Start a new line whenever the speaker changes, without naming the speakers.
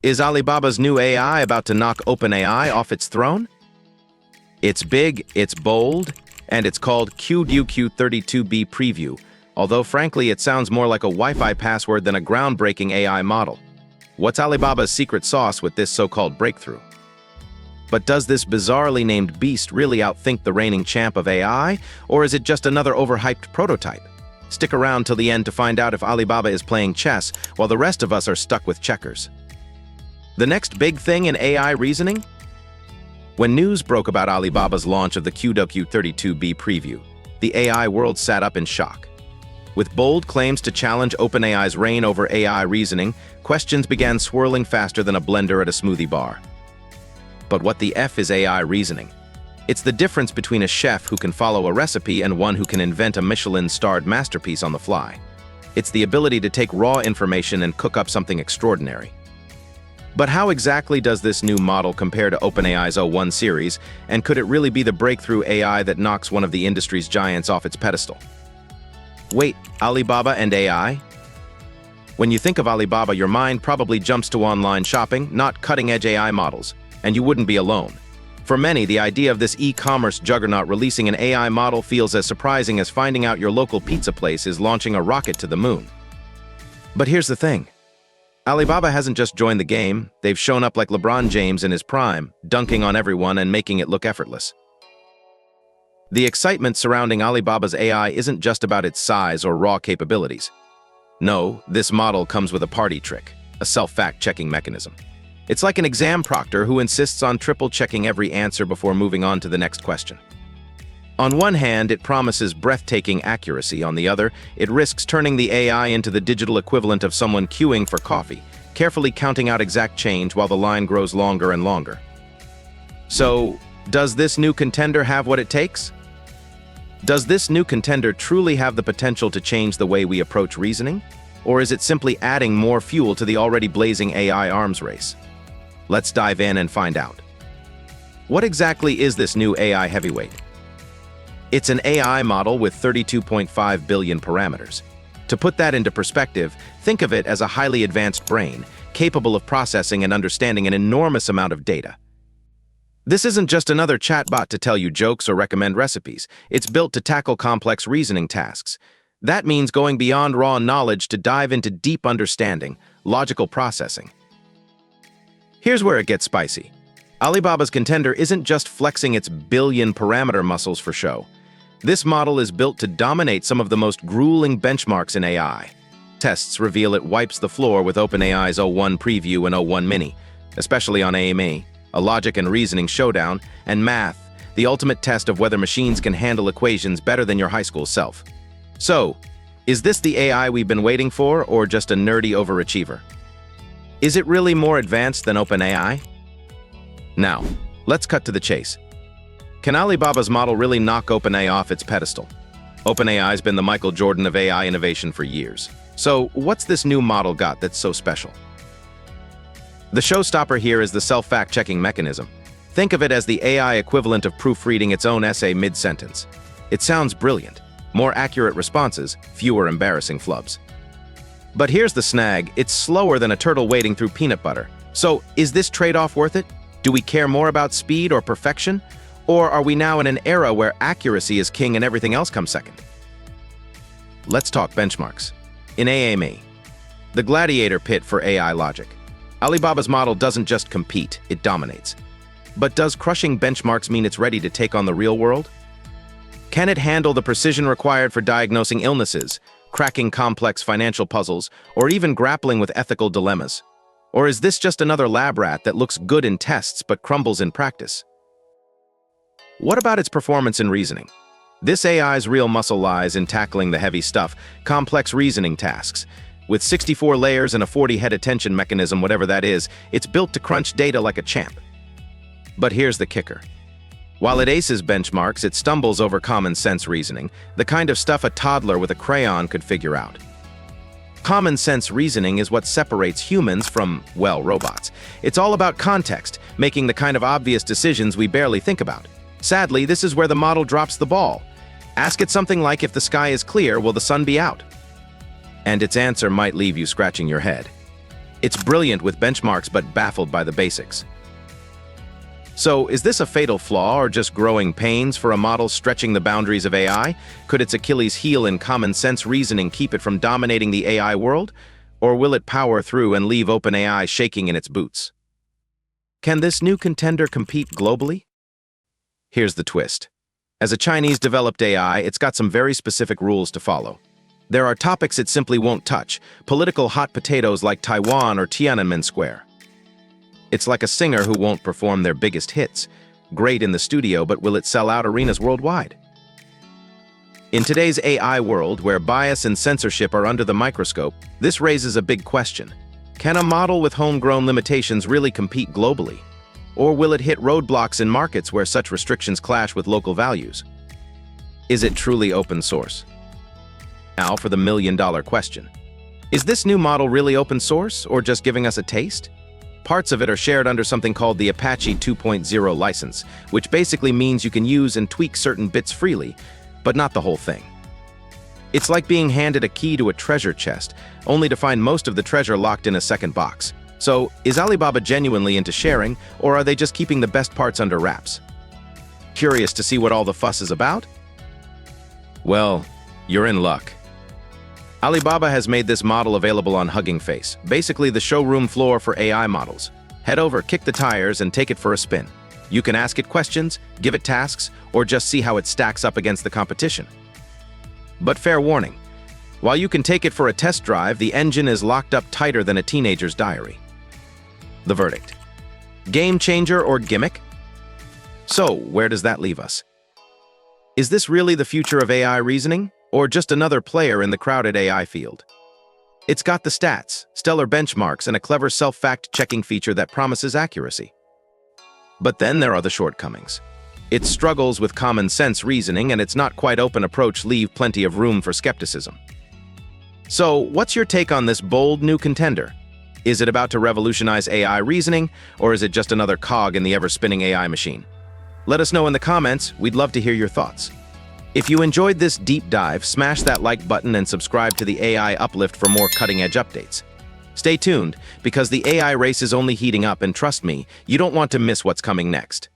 Is Alibaba's new AI about to knock OpenAI off its throne? It's big, it's bold, and it's called QwQ-32B Preview, although frankly it sounds more like a Wi-Fi password than a groundbreaking AI model. What's Alibaba's secret sauce with this so-called breakthrough? But does this bizarrely named beast really outthink the reigning champ of AI, or is it just another overhyped prototype? Stick around till the end to find out if Alibaba is playing chess while the rest of us are stuck with checkers. The next big thing in AI reasoning? When news broke about Alibaba's launch of the QwQ-32B preview, the AI world sat up in shock. With bold claims to challenge OpenAI's reign over AI reasoning, questions began swirling faster than a blender at a smoothie bar. But what the F is AI reasoning? It's the difference between a chef who can follow a recipe and one who can invent a Michelin-starred masterpiece on the fly. It's the ability to take raw information and cook up something extraordinary. But how exactly does this new model compare to OpenAI's O1 series, and could it really be the breakthrough AI that knocks one of the industry's giants off its pedestal? Wait, Alibaba and AI? When you think of Alibaba, your mind probably jumps to online shopping, not cutting-edge AI models, and you wouldn't be alone. For many, the idea of this e-commerce juggernaut releasing an AI model feels as surprising as finding out your local pizza place is launching a rocket to the moon. But here's the thing. Alibaba hasn't just joined the game, they've shown up like LeBron James in his prime, dunking on everyone and making it look effortless. The excitement surrounding Alibaba's AI isn't just about its size or raw capabilities. No, this model comes with a party trick, a self-fact-checking mechanism. It's like an exam proctor who insists on triple-checking every answer before moving on to the next question. On one hand, it promises breathtaking accuracy. On the other, it risks turning the AI into the digital equivalent of someone queuing for coffee, carefully counting out exact change while the line grows longer and longer. So, does this new contender have what it takes? Does this new contender truly have the potential to change the way we approach reasoning? Or is it simply adding more fuel to the already blazing AI arms race? Let's dive in and find out. What exactly is this new AI heavyweight? It's an AI model with 32.5 billion parameters. To put that into perspective, think of it as a highly advanced brain, capable of processing and understanding an enormous amount of data. This isn't just another chatbot to tell you jokes or recommend recipes. It's built to tackle complex reasoning tasks. That means going beyond raw knowledge to dive into deep understanding, logical processing. Here's where it gets spicy. Alibaba's contender isn't just flexing its billion-parameter muscles for show. This model is built to dominate some of the most grueling benchmarks in AI. Tests reveal it wipes the floor with OpenAI's O1 Preview and O1 Mini, especially on AIME, a logic and reasoning showdown, and math, the ultimate test of whether machines can handle equations better than your high school self. So, is this the AI we've been waiting for, or just a nerdy overachiever? Is it really more advanced than OpenAI? Now, let's cut to the chase. Can Alibaba's model really knock OpenAI off its pedestal? OpenAI's been the Michael Jordan of AI innovation for years. So, what's this new model got that's so special? The showstopper here is the self-fact-checking mechanism. Think of it as the AI equivalent of proofreading its own essay mid-sentence. It sounds brilliant. More accurate responses, fewer embarrassing flubs. But here's the snag, it's slower than a turtle wading through peanut butter. So, is this trade-off worth it? Do we care more about speed or perfection? Or are we now in an era where accuracy is king and everything else comes second? Let's talk benchmarks. In AIME, the gladiator pit for AI logic, Alibaba's model doesn't just compete, it dominates. But does crushing benchmarks mean it's ready to take on the real world? Can it handle the precision required for diagnosing illnesses, cracking complex financial puzzles, or even grappling with ethical dilemmas? Or is this just another lab rat that looks good in tests but crumbles in practice? What about its performance in reasoning? This AI's real muscle lies in tackling the heavy stuff, complex reasoning tasks. With 64 layers and a 40-head attention mechanism, whatever that is, it's built to crunch data like a champ. But here's the kicker. While it aces benchmarks, it stumbles over common sense reasoning, the kind of stuff a toddler with a crayon could figure out. Common sense reasoning is what separates humans from, well, robots. It's all about context, making the kind of obvious decisions we barely think about. Sadly, this is where the model drops the ball. Ask it something like, if the sky is clear, will the sun be out? And its answer might leave you scratching your head. It's brilliant with benchmarks but baffled by the basics. So, is this a fatal flaw or just growing pains for a model stretching the boundaries of AI? Could its Achilles heel in common sense reasoning keep it from dominating the AI world? Or will it power through and leave OpenAI shaking in its boots? Can this new contender compete globally? Here's the twist. As a Chinese-developed AI, it's got some very specific rules to follow. There are topics it simply won't touch, political hot potatoes like Taiwan or Tiananmen Square. It's like a singer who won't perform their biggest hits. Great in the studio, but will it sell out arenas worldwide? In today's AI world, where bias and censorship are under the microscope, this raises a big question. Can a model with homegrown limitations really compete globally? Or will it hit roadblocks in markets where such restrictions clash with local values? Is it truly open source? Now for the million-dollar question. Is this new model really open source, or just giving us a taste? Parts of it are shared under something called the Apache 2.0 license, which basically means you can use and tweak certain bits freely, but not the whole thing. It's like being handed a key to a treasure chest, only to find most of the treasure locked in a second box. So, is Alibaba genuinely into sharing, or are they just keeping the best parts under wraps? Curious to see what all the fuss is about? Well, you're in luck. Alibaba has made this model available on Hugging Face, basically the showroom floor for AI models. Head over, kick the tires, and take it for a spin. You can ask it questions, give it tasks, or just see how it stacks up against the competition. But fair warning, while you can take it for a test drive, the engine is locked up tighter than a teenager's diary. The verdict: game changer or gimmick? So, where does that leave us? Is this really the future of AI reasoning, or just another player in the crowded AI field? It's got the stats, stellar benchmarks, and a clever self-fact-checking feature that promises accuracy. But then there are the shortcomings. Its struggles with common sense reasoning and its not quite open approach leave plenty of room for skepticism. So, what's your take on this bold new contender? Is it about to revolutionize AI reasoning, or is it just another cog in the ever-spinning AI machine? Let us know in the comments. We'd love to hear your thoughts. If you enjoyed this deep dive, smash that like button and subscribe to the AI Uplift for more cutting-edge updates. Stay tuned, because the AI race is only heating up, and trust me, you don't want to miss what's coming next.